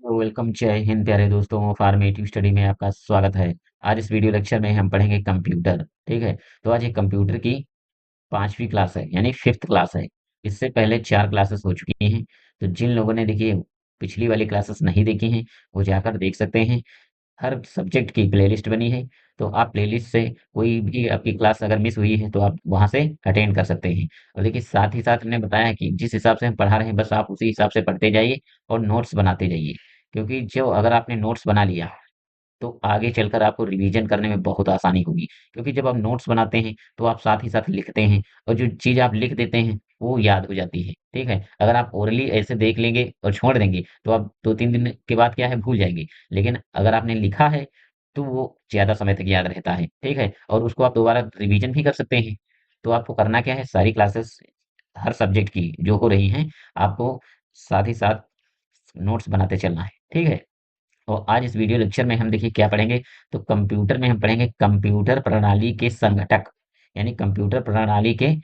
Welcome, जय हिंद प्यारे दोस्तों। फॉर्मेटिव स्टडी में आपका स्वागत है। आज इस वीडियो लेक्चर में हम पढ़ेंगे कंप्यूटर। ठीक है। तो आज ये कंप्यूटर की पांचवी क्लास है, यानी फिफ्थ क्लास है। इससे पहले चार क्लासेस हो चुकी हैं। तो जिन लोगों ने देखिए पिछली वाली क्लासेस नहीं देखी हैं, वो जाकर देख सकते हैं। हर सब्जेक्ट की प्लेलिस्ट बनी है। तो आप प्लेलिस्ट से कोई भी आपकी क्लास अगर मिस हुई है तो आप वहां से अटेंड कर सकते हैं। और देखिए साथ ही साथ हमने बताया कि जिस हिसाब से हम पढ़ा रहे हैं बस आप उसी हिसाब से पढ़ते जाइए और नोट्स बनाते जाइए। क्योंकि जो अगर आपने नोट्स बना लिया तो आगे चलकर आपको रिवीजन करने में बहुत आसानी होगी। क्योंकि जब आप नोट्स बनाते हैं तो आप साथ ही साथ लिखते हैं, और जो चीज़ आप लिख देते हैं वो याद हो जाती है। ठीक है। अगर आप ओरली ऐसे देख लेंगे और छोड़ देंगे तो आप 2-3 दिन के बाद क्या है, भूल जाएंगे। लेकिन अगर आपने लिखा है तो वो ज़्यादा समय तक याद रहता है। ठीक है। और उसको आप दोबारा रिवीजन भी कर सकते हैं। तो आपको करना क्या है, सारी क्लासेस हर सब्जेक्ट की जो हो रही हैं, आपको साथ ही साथ नोट्स बनाते चलना है। ठीक है। और आज इस वीडियो लेक्चर में हम देखिए क्या पढ़ेंगे। तो कंप्यूटर में हम पढ़ेंगे कंप्यूटर प्रणाली के संघटक। यानी कंप्यूटर प्रणाली के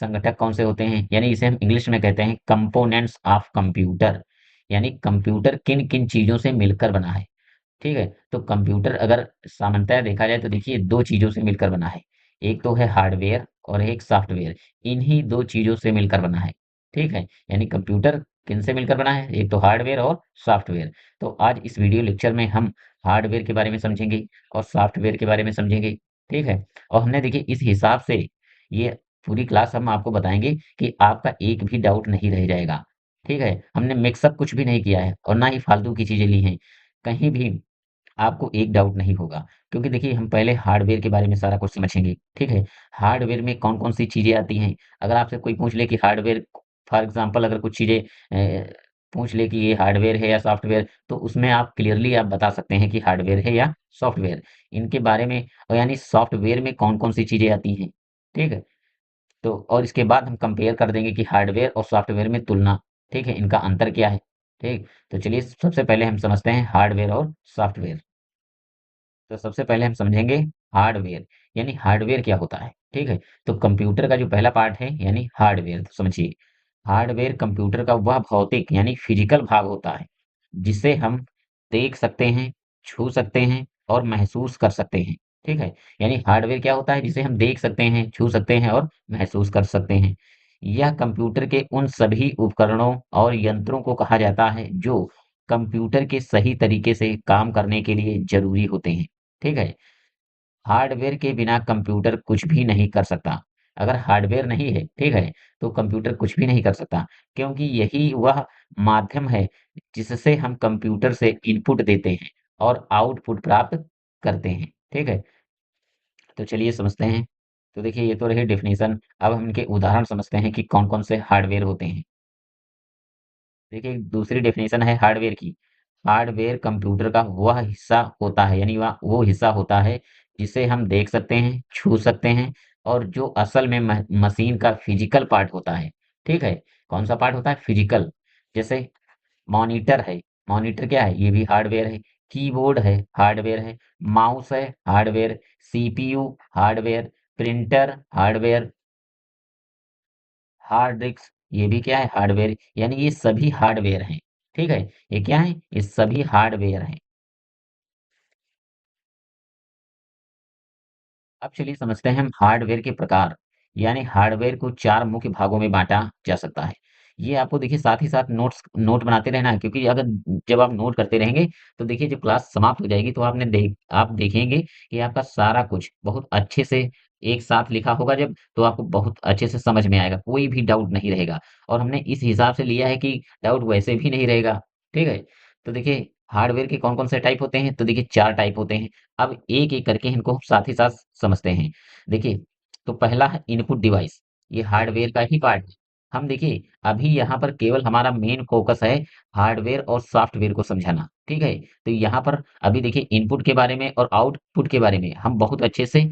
संघटक कौन से होते हैं, यानी इसे हम इंग्लिश में कहते हैं कंपोनेंट्स ऑफ कंप्यूटर। यानी कंप्यूटर किन किन चीजों से मिलकर बना है। ठीक है। तो कंप्यूटर अगर सामान्यतः देखा जाए तो देखिए दो चीजों से मिलकर बना है। एक तो है हार्डवेयर और एक सॉफ्टवेयर। इन्हीं दो चीजों से मिलकर बना है। ठीक है। यानी कंप्यूटर किन से मिलकर बना है, एक तो हार्डवेयर और सॉफ्टवेयर। तो आज इस वीडियो लेक्चर में हम हार्डवेयर के बारे में समझेंगे और सॉफ्टवेयर के बारे में समझेंगे। ठीक है। और हमने देखिए इस हिसाब से ये पूरी क्लास हम आपको बताएंगे कि आपका एक भी डाउट नहीं रह जाएगा। ठीक है। हमने मिक्सअप कुछ भी नहीं किया है और ना ही फालतू की चीजें ली हैं। कहीं भी आपको एक डाउट नहीं होगा। क्योंकि देखिए हम पहले हार्डवेयर के बारे में सारा कुछ समझेंगे। ठीक है। हार्डवेयर में कौन कौन सी चीजें आती हैं। अगर आपसे कोई पूछ ले कि हार्डवेयर, फॉर एग्जांपल अगर कुछ चीजें पूछ ले कि ये हार्डवेयर है या सॉफ्टवेयर, तो उसमें आप क्लियरली आप बता सकते हैं कि हार्डवेयर है या सॉफ्टवेयर। इनके बारे में, और यानी सॉफ्टवेयर में कौन कौन सी चीजें आती हैं। ठीक है। तो और इसके बाद हम कंपेयर कर देंगे कि हार्डवेयर और सॉफ्टवेयर में तुलना, ठीक है, इनका अंतर क्या है। ठीक। तो चलिए सबसे पहले हम समझते हैं हार्डवेयर और सॉफ्टवेयर। तो सबसे पहले हम समझेंगे हार्डवेयर। यानी हार्डवेयर क्या होता है। ठीक है। तो कंप्यूटर का जो पहला पार्ट है यानी हार्डवेयर, तो समझिए हार्डवेयर कंप्यूटर का वह भौतिक यानी फिजिकल भाग होता है जिसे हम देख सकते हैं, छू सकते हैं और महसूस कर सकते हैं। ठीक है। यानी हार्डवेयर क्या होता है, जिसे हम देख सकते हैं, छू सकते हैं और महसूस कर सकते हैं। यह कंप्यूटर के उन सभी उपकरणों और यंत्रों को कहा जाता है जो कंप्यूटर के सही तरीके से काम करने के लिए जरूरी होते हैं। ठीक है। हार्डवेयर के बिना कंप्यूटर कुछ भी नहीं कर सकता। अगर हार्डवेयर नहीं है, ठीक है, तो कंप्यूटर कुछ भी नहीं कर सकता। क्योंकि यही वह माध्यम है जिससे हम कंप्यूटर से इनपुट देते हैं और आउटपुट प्राप्त करते हैं। ठीक है। तो चलिए समझते हैं। तो देखिए ये तो रही डेफिनेशन। अब हम इनके उदाहरण समझते हैं कि कौन कौन से हार्डवेयर होते हैं। देखिए दूसरी डेफिनेशन है हार्डवेयर की। हार्डवेयर कंप्यूटर का वह हिस्सा होता है, यानी वह वो हिस्सा होता है जिसे हम देख सकते हैं, छू सकते हैं और जो असल में मशीन का फिजिकल पार्ट होता है। ठीक है। कौन सा पार्ट होता है, फिजिकल। जैसे मॉनिटर है। मॉनिटर क्या है, ये भी हार्डवेयर है। कीबोर्ड है, हार्डवेयर है। माउस है, hardware. CPU hardware. Printer hardware. Hard disk, ये भी क्या है, हार्डवेयर। यानी ये सभी हार्डवेयर हैं। ठीक है। ये क्या है, ये सभी हार्डवेयर हैं। अब चलिए समझते हैं हम हार्डवेयर के प्रकार। यानी हार्डवेयर को चार मुख्य भागों में बांटा जा सकता है। ये आपको देखिए साथ ही साथ नोट बनाते रहना है। क्योंकि अगर जब आप नोट करते रहेंगे तो देखिए जब क्लास समाप्त हो जाएगी तो आप देखेंगे कि आपका सारा कुछ बहुत अच्छे से एक साथ लिखा होगा। जब तो आपको बहुत अच्छे से समझ में आएगा, कोई भी डाउट नहीं रहेगा। और हमने इस हिसाब से लिया है कि डाउट वैसे भी नहीं रहेगा। ठीक है। तो देखिए हार्डवेयर के कौन कौन से टाइप होते हैं, तो देखिए चार टाइप होते हैं। अब एक एक करके इनको हम साथ ही साथ समझते हैं। देखिए तो पहला है इनपुट डिवाइस। ये हार्डवेयर का ही पार्ट है। हम देखिए अभी यहाँ पर केवल हमारा मेन फोकस है हार्डवेयर और सॉफ्टवेयर को समझाना। ठीक है। तो यहाँ पर अभी देखिए इनपुट के बारे में और आउटपुट के बारे में हम बहुत अच्छे से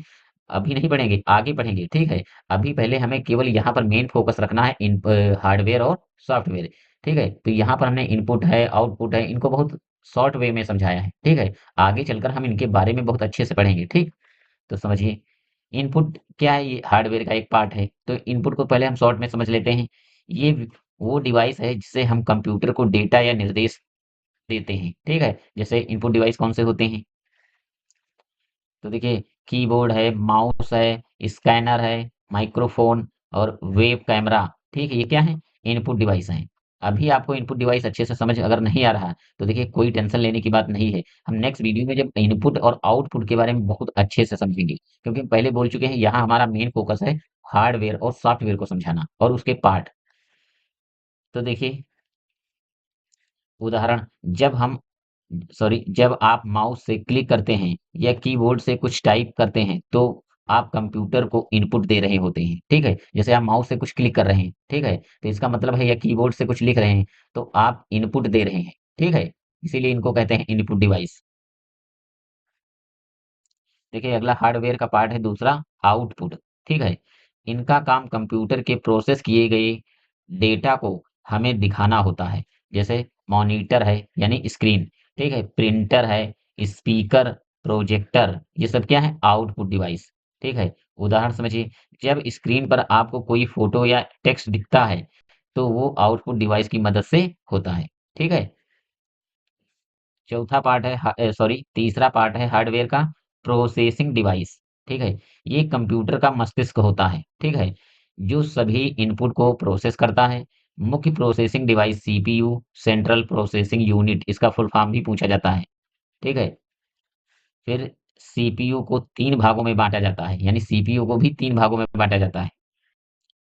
अभी नहीं पढ़ेंगे, आगे पढ़ेंगे। ठीक है। अभी पहले हमें केवल यहाँ पर मेन फोकस रखना है इन हार्डवेयर और सॉफ्टवेयर। ठीक है। तो यहाँ पर हमने इनपुट है, आउटपुट है, इनको बहुत शॉर्ट वे में समझाया है। ठीक है। आगे चलकर हम इनके बारे में बहुत अच्छे से पढ़ेंगे। ठीक। तो समझिए इनपुट क्या है, ये हार्डवेयर का एक पार्ट है। तो इनपुट को पहले हम शॉर्ट में समझ लेते हैं। ये वो डिवाइस है जिससे हम कंप्यूटर को डेटा या निर्देश देते हैं, ठीक है? जैसे इनपुट डिवाइस कौन से होते हैं? तो देखिए, कीबोर्ड है, माउस है, स्कैनर है, माइक्रोफोन और वेब कैमरा, ठीक है? ये क्या है? इनपुट डिवाइस हैं। अभी आपको इनपुट डिवाइस अच्छे से समझ अगर नहीं आ रहा है, तो देखिए कोई टेंशन लेने की बात नहीं है। हम नेक्स्ट वीडियो में जब इनपुट और आउटपुट के बारे में बहुत अच्छे से समझेंगे, क्योंकि हम पहले बोल चुके हैं यहाँ हमारा मेन फोकस है हार्डवेयर और सॉफ्टवेयर को समझाना और उसके पार्ट। तो देखिए उदाहरण, जब हम जब आप माउस से क्लिक करते हैं या कीबोर्ड से कुछ टाइप करते हैं, तो आप कंप्यूटर को इनपुट दे रहे होते हैं, ठीक है? जैसे आप माउस से कुछ क्लिक कर रहे हैं, ठीक है? तो इसका मतलब है या कीबोर्ड से कुछ लिख रहे हैं, तो आप इनपुट दे रहे हैं, ठीक है? इसीलिए इनको कहते हैं इनपुट डिवाइस। देखिए अगला हार्डवेयर का पार्ट है दूसरा, आउटपुट, ठीक है? इनका काम कंप्यूटर के प्रोसेस किए गए डेटा को हमें दिखाना होता है। जैसे मॉनिटर है यानी स्क्रीन, ठीक है? प्रिंटर है, स्पीकर, प्रोजेक्टर, ये सब क्या है? आउटपुट डिवाइस, ठीक है? उदाहरण समझिए, जब स्क्रीन पर आपको कोई फोटो या टेक्स्ट दिखता है, तो वो आउटपुट डिवाइस की मदद से होता है, ठीक है? चौथा पार्ट है तीसरा पार्ट है हार्डवेयर का, प्रोसेसिंग डिवाइस, ठीक है? ये कंप्यूटर का मस्तिष्क होता है, ठीक है? जो सभी इनपुट को प्रोसेस करता है। मुख्य processing device CPU, central processing unit, इसका फुल फॉर्म भी पूछा जाता है, ठीक है? फिर सीपीयू को 3 भागों में बाँटा जाता है, यानी सीपीयू को भी 3 भागों में बाँटा जाता है।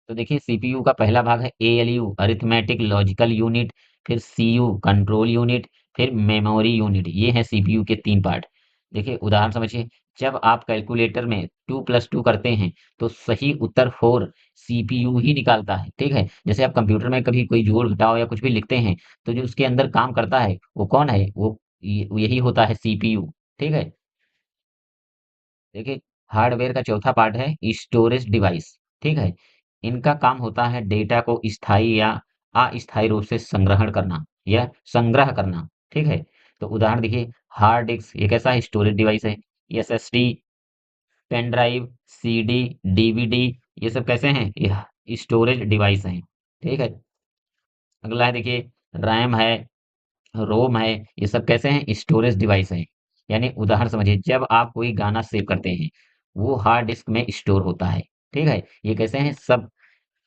तो देखिए सीपीयू का पहला भाग है एएलयू, अरिथमेटिक लॉजिकल यूनिट, फिर सीयू कंट्रोल यूनिट, फिर मेमोरी यूनिट, ये है सीपीयू के 3 पार्ट। देखिए उदाहरण समझिए, जब आप कैलकुलेटर में 2 प्लस 2 करते हैं, तो सही उत्तर 4 सीपीयू ही निकालता है, ठीक है? जैसे आप कंप्यूटर में कभी कोई जोड़ घटाव या कुछ भी लिखते हैं, तो जो उसके अंदर काम करता है वो कौन है? वो यही होता है सीपीयू, ठीक है? देखिए हार्डवेयर का चौथा पार्ट है स्टोरेज डिवाइस, ठीक है? इनका काम होता है डेटा को स्थायी या अस्थायी रूप से संग्रहण करना या संग्रह करना, ठीक है? तो उदाहरण देखिए, हार्ड डिस्क एक ऐसा स्टोरेज डिवाइस है, SSD, pen drive, CD, DVD, ये सब कैसे हैं? ये स्टोरेज डिवाइस हैं, ठीक है? अगला है देखिए, रैम है, रोम है, ये सब कैसे हैं? स्टोरेज डिवाइस हैं। यानी उदाहरण समझिए, जब आप कोई गाना सेव करते हैं, वो हार्ड डिस्क में स्टोर होता है, ठीक है? ये कैसे हैं? सब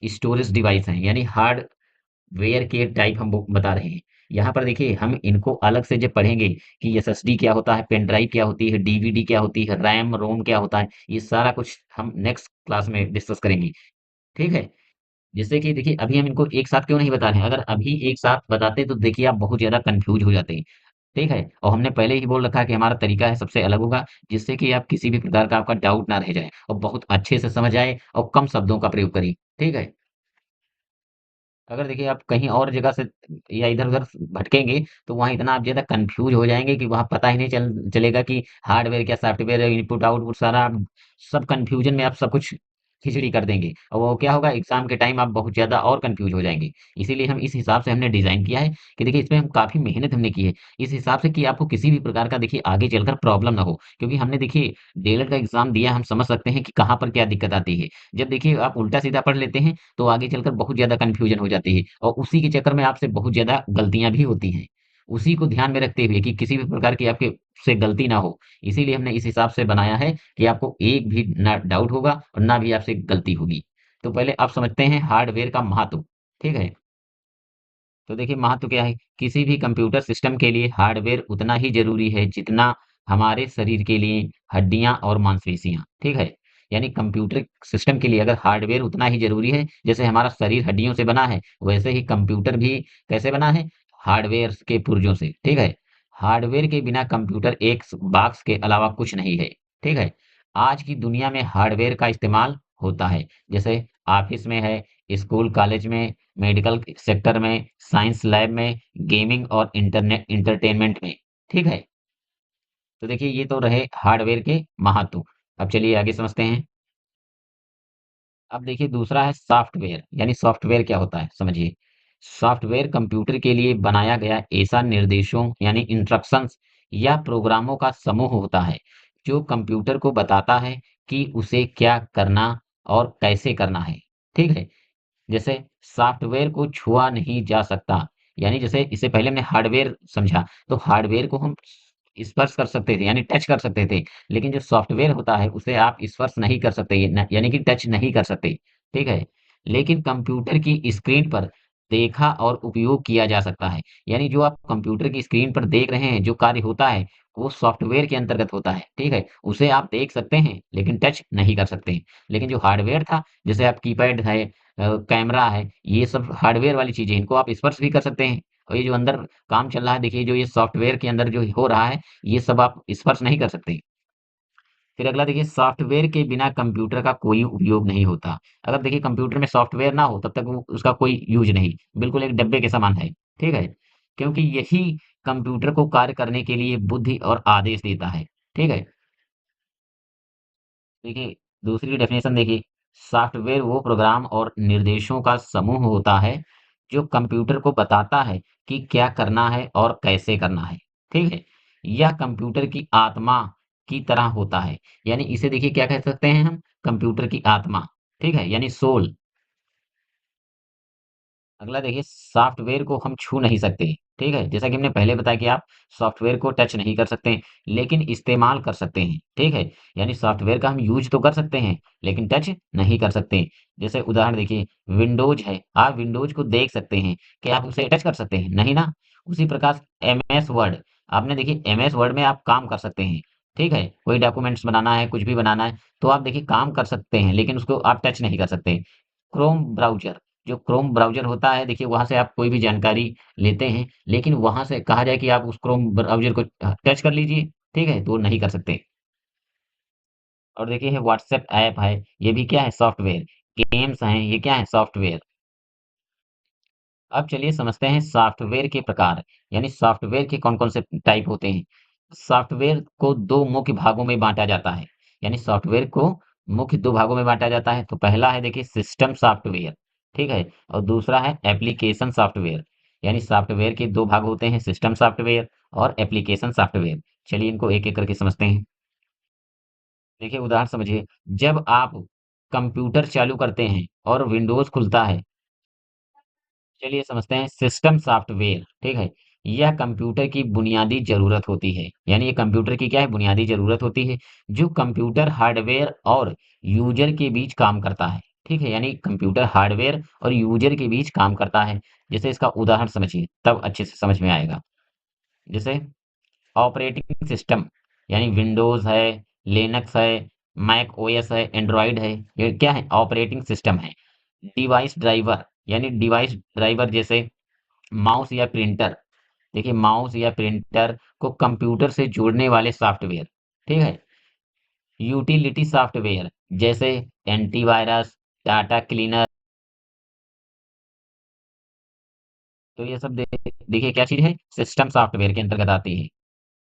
स्टोरेज डिवाइस हैं, यानी हार्डवेयर के टाइप हम वो बता रहे हैं। यहाँ पर देखिए हम इनको अलग से जब पढ़ेंगे कि एसएसडी क्या होता है, पेन ड्राइव क्या होती है, डीवीडी क्या होती है, रैम, रोम क्या होता है, ये सारा कुछ हम नेक्स्ट क्लास में डिस्कस करेंगे, ठीक है? जिससे कि देखिए अभी हम इनको एक साथ क्यों नहीं बता रहे हैं, अगर अभी एक साथ बताते तो देखिए आप बहुत ज़्यादा कन्फ्यूज़ हो जाते। ठीक है? और हमने पहले ही बोल रखा है कि हमारा तरीका है सबसे अलग होगा, जिससे कि आप किसी भी प्रकार का आपका डाउट ना रह जाए और बहुत अच्छे से समझ आए और कम शब्दों का प्रयोग करें। ठीक है? अगर देखिए आप कहीं और जगह से या इधर-उधर भटकेंगे, तो वहाँ इतना आप ज़्यादा कन्फ्यूज़ हो जाएँगे कि वहाँ पता ही नहीं चलेगा कि हार्डवेयर क्या सॉफ्टवेयर है, इनपुट-आउटपुट सारा सब कन्फ्यूज़न में आप सब कुछ खिचड़ी कर देंगे और वो क्या होगा एग्ज़ाम के टाइम आप बहुत ज़्यादा और कन्फ्यूज़ हो जाएँगे। इसीलिए हम इस हिसाब से हमने डिज़ाइन किया है कि देखिए इसमें हम काफ़ी मेहनत हमने की है, इस हिसाब से कि आपको किसी भी प्रकार का देखिए आगे चलकर प्रॉब्लम ना हो। क्योंकि हमने देखिए डीएलएड का एग्ज़ाम दिया, हम समझ सकते हैं कि कहाँ पर क्या दिक्कत आती है। जब देखिए आप उल्टा-सीधा पढ़ लेते हैं तो आगे चलकर बहुत ज़्यादा कन्फ्यूज़न हो जाती है और उसी के चक्कर में आपसे बहुत ज़्यादा गलतियाँ भी होती हैं। उसी को ध्यान में रखते हुए कि किसी भी प्रकार की आपके से गलती ना हो, इसीलिए हमने इस हिसाब से बनाया है कि आपको एक भी ना डाउट होगा और ना भी आपसे गलती होगी। तो पहले आप समझते हैं हार्डवेयर का महत्व, ठीक है? तो देखिए महत्व क्या है? किसी भी कंप्यूटर सिस्टम के लिए हार्डवेयर उतना ही ज़रूरी है जितना हमारे शरीर के लिए हड्डियाँ और मांसपेशियाँ, ठीक है? यानी कंप्यूटर सिस्टम के लिए अगर हार्डवेयर उतना ही ज़रूरी है, जैसे हमारा शरीर हड्डियों से बना है, वैसे ही कंप्यूटर भी कैसे बना है? हार्डवेयर के पुर्जों से, ठीक है? हार्डवेयर के बिना कंप्यूटर एक बॉक्स के अलावा कुछ नहीं है, ठीक है? आज की दुनिया में हार्डवेयर का इस्तेमाल होता है, जैसे ऑफ़िस में है, स्कूल कॉलेज में, मेडिकल सेक्टर में, साइंस लैब में, गेमिंग और इंटरनेट एंटरटेनमेंट में, ठीक है? तो देखिए ये तो रहे हार्डवेयर के महत्व। अब चलिए आगे समझते हैं। अब देखिए दूसरा है सॉफ्टवेयर, यानी सॉफ्टवेयर क्या होता है समझिए। सॉफ्टवेयर कंप्यूटर के लिए बनाया गया ऐसा निर्देशों यानी इंस्ट्रक्शंस या प्रोग्रामों का समूह होता है, जो कंप्यूटर को बताता है कि उसे क्या करना और कैसे करना है, ठीक है? जैसे सॉफ्टवेयर को छुआ नहीं जा सकता, यानी जैसे इससे पहले हमने हार्डवेयर समझा, तो हार्डवेयर को हम स्पर्श कर सकते थे यानी टच कर सकते थे, लेकिन जो सॉफ्टवेयर होता है उसे आप स्पर्श नहीं कर सकते, यानी कि टच नहीं कर सकते, ठीक है। लेकिन कंप्यूटर की स्क्रीन पर देखा और उपयोग किया जा सकता है। यानी जो आप कंप्यूटर की स्क्रीन पर देख रहे हैं, जो कार्य होता है, वो सॉफ्टवेयर के अंतर्गत होता है, ठीक है। उसे आप देख सकते हैं लेकिन टच नहीं कर सकते। लेकिन जो हार्डवेयर था, जैसे आप कीपैड है, कैमरा है, ये सब हार्डवेयर वाली चीजें, इनको आप स्पर्श भी कर सकते हैं। और ये जो अंदर काम चल रहा है, देखिए जो ये सॉफ्टवेयर के अंदर जो हो रहा है, ये सब आप स्पर्श नहीं कर सकते। फिर अगला देखिए, सॉफ्टवेयर के बिना कंप्यूटर का कोई उपयोग नहीं होता। अगर देखिए कंप्यूटर में सॉफ्टवेयर ना हो, तब तक वो उसका कोई यूज नहीं, बिल्कुल एक डब्बे के समान है, ठीक है। क्योंकि यही कंप्यूटर को कार्य करने के लिए बुद्धि और आदेश देता है, ठीक है। देखिए दूसरी डेफिनेशन देखिए, सॉफ्टवेयर वो प्रोग्राम और निर्देशों का समूह होता है जो कंप्यूटर को बताता है कि क्या करना है और कैसे करना है, ठीक है। यह कंप्यूटर की आत्मा की तरह होता है। यानी इसे देखिए क्या कह सकते हैं हम, कंप्यूटर की आत्मा, ठीक है, यानी सोल। अगला देखिए, सॉफ्टवेयर को हम छू नहीं सकते, ठीक है। जैसा कि हमने पहले बताया कि आप सॉफ्टवेयर को टच नहीं कर सकते, लेकिन इस्तेमाल कर सकते हैं, ठीक है। यानी सॉफ्टवेयर का हम यूज तो कर सकते हैं, लेकिन टच नहीं कर सकते। जैसे उदाहरण देखिए, विंडोज है, आप विंडोज को देख सकते हैं, कि आप उसे टच कर सकते हैं, नहीं ना। उसी प्रकार एम एस वर्ड, आपने देखिए एम एस वर्ड में आप काम कर सकते हैं, ठीक है। कोई डॉक्यूमेंट्स बनाना है, कुछ भी बनाना है, तो आप देखिए काम कर सकते हैं, लेकिन उसको आप टच नहीं कर सकते। क्रोम ब्राउज़र, जो क्रोम ब्राउज़र होता है, देखिए वहाँ से आप कोई भी जानकारी लेते हैं, लेकिन वहाँ से कहा जाए कि आप उस क्रोम ब्राउज़र को टच कर लीजिए, ठीक है? तो वो नहीं कर सकते। और देखिए ये व्हाट्सएप ऐप है, ये भी क्या है? सॉफ्टवेयर। गेम्स हैं, ये क्या है? सॉफ्टवेयर। अब चलिए समझते हैं सॉफ्टवेयर के प्रकार, यानी सॉफ्टवेयर के कौन-कौन से टाइप होते हैं। सॉफ्टवेयर को 2 मुख्य भागों में बाँटा जाता है, यानी सॉफ्टवेयर को मुख्य 2 भागों में बाँटा जाता है। तो पहला है देखिए सिस्टम सॉफ्टवेयर, ठीक है? और दूसरा है एप्लीकेशन सॉफ्टवेयर। यानी सॉफ्टवेयर के 2 भाग होते हैं, सिस्टम सॉफ्टवेयर और एप्लीकेशन सॉफ्टवेयर। चलिए इनको एक-एक करके समझते हैं। देखिए उदाहरण समझिए, जब आप कंप्यूटर चालू करते हैं और विंडोज़ खुलता है, चलिए समझते हैं सिस्टम सॉफ्टवेयर, ठीक है। यह कंप्यूटर की बुनियादी जरूरत होती है, यानी ये कंप्यूटर की क्या है, बुनियादी जरूरत होती है, जो कंप्यूटर हार्डवेयर और यूजर के बीच काम करता है, ठीक है। यानी कंप्यूटर हार्डवेयर और यूजर के बीच काम करता है। जैसे इसका उदाहरण समझिए, तब अच्छे से समझ में आएगा। जैसे ऑपरेटिंग सिस्टम, यानी विंडोज है, लिनक्स है, मैक ओएस है, एंड्रॉइड है, ये क्या है, ऑपरेटिंग सिस्टम है। डिवाइस ड्राइवर, यानी डिवाइस ड्राइवर जैसे माउस या प्रिंटर, देखिए माउस या प्रिंटर को कंप्यूटर से जोड़ने वाले सॉफ्टवेयर, ठीक है। यूटिलिटी सॉफ्टवेयर जैसे एंटीवायरस, डाटा क्लीनर, तो ये सब देखिए क्या चीज है, सिस्टम सॉफ्टवेयर के अंतर्गत आती है,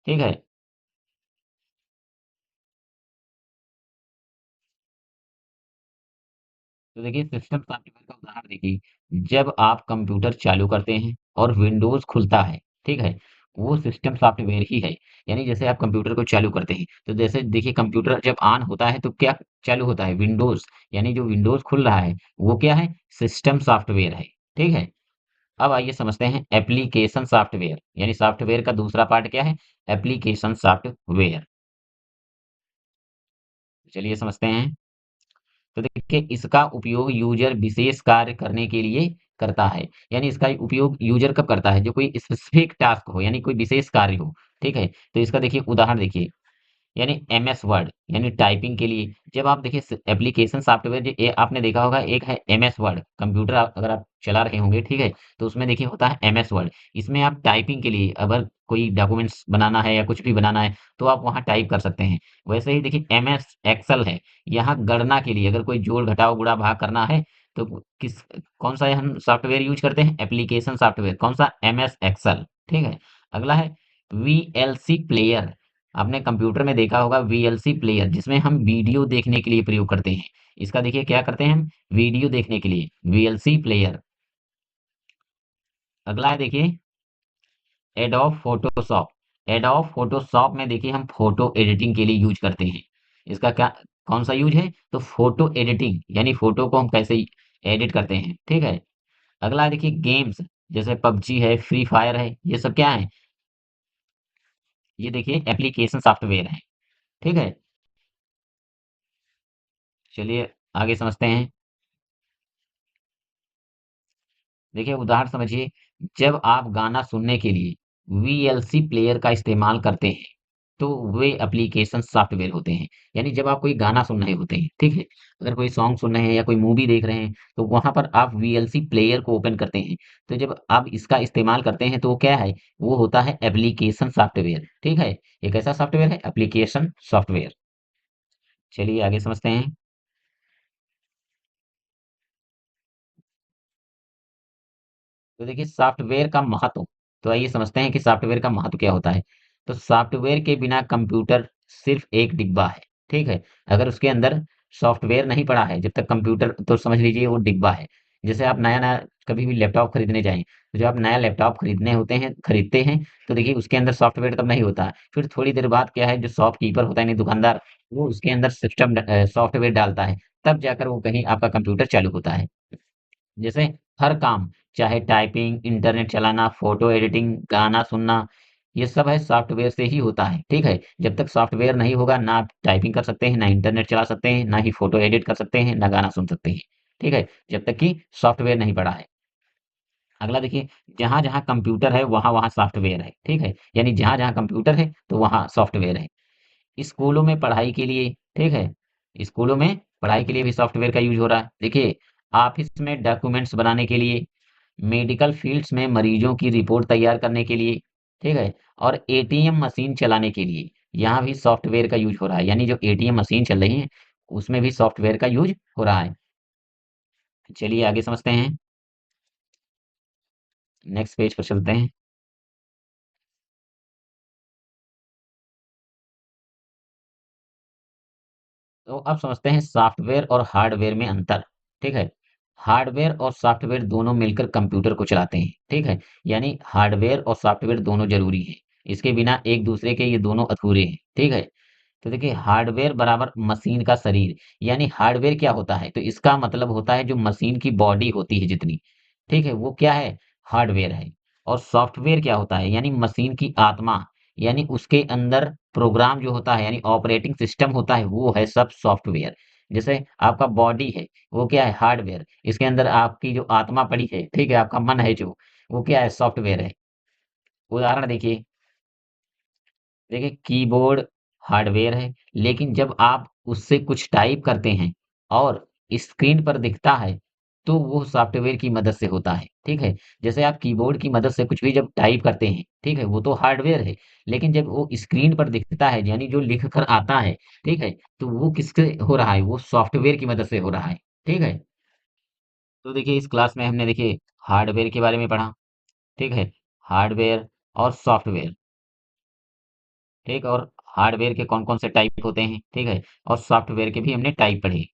ठीक है। तो देखिए सिस्टम सॉफ्टवेयर का उदाहरण देखिए, जब आप कंप्यूटर चालू करते हैं और विंडोज खुलता है, ठीक है, वो सिस्टम सॉफ्टवेयर ही है। यानी जैसे आप कंप्यूटर को चालू करते हैं, तो जैसे देखिए कंप्यूटर जब ऑन होता है तो क्या चालू होता है, विंडोज। यानी जो विंडोज खुल रहा है वो क्या है, सिस्टम सॉफ्टवेयर है, ठीक है। अब आइए समझते हैं एप्लीकेशन सॉफ्टवेयर, यानी सॉफ्टवेयर का दूसरा पार्ट क्या है, एप्लीकेशन सॉफ्टवेयर। चलिए समझते हैं। तो देखिए इसका उपयोग यूजर विशेष कार्य करने के लिए करता है। यानी इसका उपयोग यूजर कब करता है, जो कोई स्पेसिफिक टास्क हो, यानी कोई विशेष कार्य हो, ठीक है। तो इसका देखिए उदाहरण देखिए, यानी एमएस वर्ड, यानी टाइपिंग के लिए जब आप देखिए एप्लीकेशन सॉफ्टवेयर, ये आपने देखा होगा, एक है एमएस वर्ड, कंप्यूटर अगर आप चला रहे होंगे, ठीक है, तो उसमें देखिए होता है एमएस वर्ड। इसमें आप टाइपिंग के लिए अगर कोई डॉक्यूमेंट्स बनाना है या कुछ भी बनाना है, तो आप वहाँ टाइप कर सकते हैं। वैसे ही देखिए एमएस एक्सेल है, यहाँ गणना के लिए अगर कोई जोड़ घटाव गुणा भाग करना है, तो किस कौन सा हम सॉफ्टवेयर यूज करते हैं, एप्लीकेशन सॉफ्टवेयर, कौन सा, एमएस एक्सेल, ठीक है। अगला है वीएलसी प्लेयर, आपने कंप्यूटर में देखा होगा वीएलसी प्लेयर, जिसमें हम वीडियो देखने के लिए प्रयोग करते हैं। इसका देखिए क्या करते हैं हम, वीडियो देखने के लिए वीएलसी प्लेयर। अगला है देखिए एडोब फोटोशॉप। एडोब फोटोशॉप में देखिए हम फोटो एडिटिंग के लिए यूज करते हैं। इसका क्या, कौन सा यूज है, तो फोटो एडिटिंग, यानी फोटो को हम कैसे एडिट करते हैं, ठीक है। अगला है देखिए गेम्स, जैसे पबजी है, फ्री फायर है, ये सब क्या है? ये देखिए एप्लीकेशन सॉफ्टवेयर है। ठीक है, चलिए आगे समझते हैं। देखिए उदाहरण समझिए, जब आप गाना सुनने के लिए वीएलसी प्लेयर का इस्तेमाल करते हैं, तो वे एप्लीकेशन सॉफ्टवेयर होते हैं। यानी जब आप कोई गाना सुन रहे होते हैं, ठीक है? अगर कोई सॉन्ग सुन रहे हैं या कोई मूवी देख रहे हैं, तो वहाँ पर आप वीएलसी प्लेयर को ओपन करते हैं। तो जब आप इसका इस्तेमाल करते हैं, तो वो क्या है? वो होता है एप्लीकेशन सॉफ्टवेयर, ठीक है? ये कैसा सॉफ्टवेयर है? Application software. चलिए आगे समझते हैं। तो देखिए सॉफ्टवेयर का महत्व, तो आइए समझते हैं कि सॉफ्टवेयर का महत्व क्या होता है। तो सॉफ्टवेयर के बिना कंप्यूटर सिर्फ एक डिब्बा है, ठीक है? अगर उसके अंदर सॉफ्टवेयर नहीं पड़ा है, जब तक कंप्यूटर, तो समझ लीजिए वो डिब्बा है। जैसे आप नया-नया कभी भी लैपटॉप खरीदने जाएँ, तो जब आप नया लैपटॉप खरीदते हैं, तो देखिए उसके अंदर सॉफ्टवेयर तब नहीं होता है। फिर थोड़ी देर बाद क्या है, जो शॉपकीपर होता है यानी दुकानदार, वो उसके अंदर सॉफ्टवेयर डालता है, तब जाकर वो कहीं आपका कंप्यूटर चालू होता है। जैसे हर काम, चाहे टाइपिंग, इंटरनेट चलाना, फोटो एडिटिंग, गाना सुनना, ये सब है सॉफ्टवेयर से ही होता है, ठीक है? जब तक सॉफ्टवेयर नहीं होगा, ना आप टाइपिंग कर सकते हैं, ना इंटरनेट चला सकते हैं, ना ही फोटो एडिट कर सकते हैं, ना गाना सुन सकते हैं, ठीक है? जब तक कि सॉफ्टवेयर नहीं पड़ा है। अगला देखिए, जहाँ-जहाँ कंप्यूटर है, वहाँ-वहाँ सॉफ्टवेयर है, ठीक है? यानी जहाँ-जहाँ कंप्यूटर है, तो वहाँ सॉफ्टवेयर है। स्कूलों में पढ़ाई के लिए, ठीक है? स्कूलों में पढ़ाई के लिए भी सॉफ्टवेयर का यूज़ हो रहा है। देखिए, ऑफ़िस में डॉक्यूमेंट्स बनाने के लिए, मेडिकल फ़ील्ड्स में मरीजों की रिपोर्ट तैयार करने के लिए, ठीक है? और एटीएम मशीन चलाने के लिए, यहाँ भी सॉफ्टवेयर का यूज़ हो रहा है। यानी जो एटीएम मशीन चल रही है, उसमें भी सॉफ्टवेयर का यूज़ हो रहा है। चलिए आगे समझते हैं, नेक्स्ट पेज पर चलते हैं। तो अब समझते हैं सॉफ्टवेयर और हार्डवेयर में अंतर, ठीक है? हार्डवेयर और सॉफ्टवेयर दोनों मिलकर कंप्यूटर को चलाते हैं, ठीक है? यानी हार्डवेयर और सॉफ्टवेयर दोनों जरूरी हैं। इसके बिना एक दूसरे के ये दोनों अधूरे हैं, ठीक है? तो देखिए हार्डवेयर बराबर मशीन का शरीर, यानी हार्डवेयर क्या होता है? तो इसका मतलब होता है जो मशीन की बॉडी होती है जितनी, ठीक है? वो क्या है? हार्डवेयर है। और सॉफ्टवेयर क्या होता है? यानी मशीन की आत्मा, यानी उसके अंदर प्रोग्राम जो होता है यानी ऑपरेटिंग सिस्टम होता है, वो है सब सॉफ्टवेयर। जैसे आपका बॉडी है, वो क्या है? हार्डवेयर। इसके अंदर आपकी जो आत्मा पड़ी है, ठीक है? आपका मन है जो, वो क्या है? सॉफ्टवेयर है। उदाहरण देखिए, देखिए कीबोर्ड हार्डवेयर है, लेकिन जब आप उससे कुछ टाइप करते हैं और स्क्रीन पर दिखता है, तो वो सॉफ्टवेयर की मदद से होता है, ठीक है? जैसे आप कीबोर्ड की मदद से कुछ भी जब टाइप करते हैं, ठीक है? वो तो हार्डवेयर है, लेकिन जब वो स्क्रीन पर दिखता है, यानी जो लिख कर आता है, ठीक है? तो वो किससे हो रहा है? वो सॉफ्टवेयर की मदद से हो रहा है, ठीक है? तो देखिए इस क्लास में हमने देखिए हार्डवेयर के बारे में पढ़ा, ठीक है? हार्डवेयर और सॉफ्टवेयर, ठीक, और हार्डवेयर के कौन-कौन से टाइप होते हैं, ठीक है? और सॉफ्टवेयर के भी हमने टाइप पढ़े।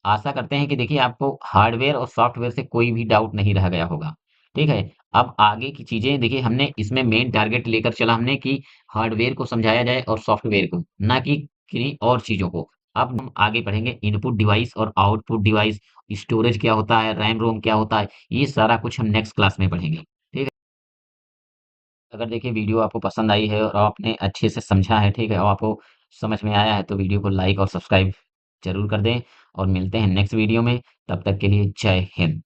आशा करते हैं कि देखिए आपको हार्डवेयर और सॉफ्टवेयर से कोई भी डाउट नहीं रह गया होगा, ठीक है? अब आगे की चीज़ें देखिए हमने इसमें मेन टारगेट लेकर चला हमने कि हार्डवेयर को समझाया जाए और सॉफ्टवेयर को, ना कि किन्हीं और चीज़ों को। अब हम आगे पढ़ेंगे इनपुट डिवाइस और आउटपुट डिवाइस, स्टोरेज क्या होता है, रैम-रोम क्या होता है, ये सारा कुछ हम नेक्स्ट क्लास में पढ़ेंगे, ठीक है? अगर देखिए वीडियो आपको पसंद आई है और आपने अच्छे से समझा है, ठीक है, और आपको समझ में आया है, तो वीडियो को लाइक और सब्सक्राइब ज़रूर कर दें और मिलते हैं नेक्स्ट वीडियो में। तब तक के लिए जय हिंद।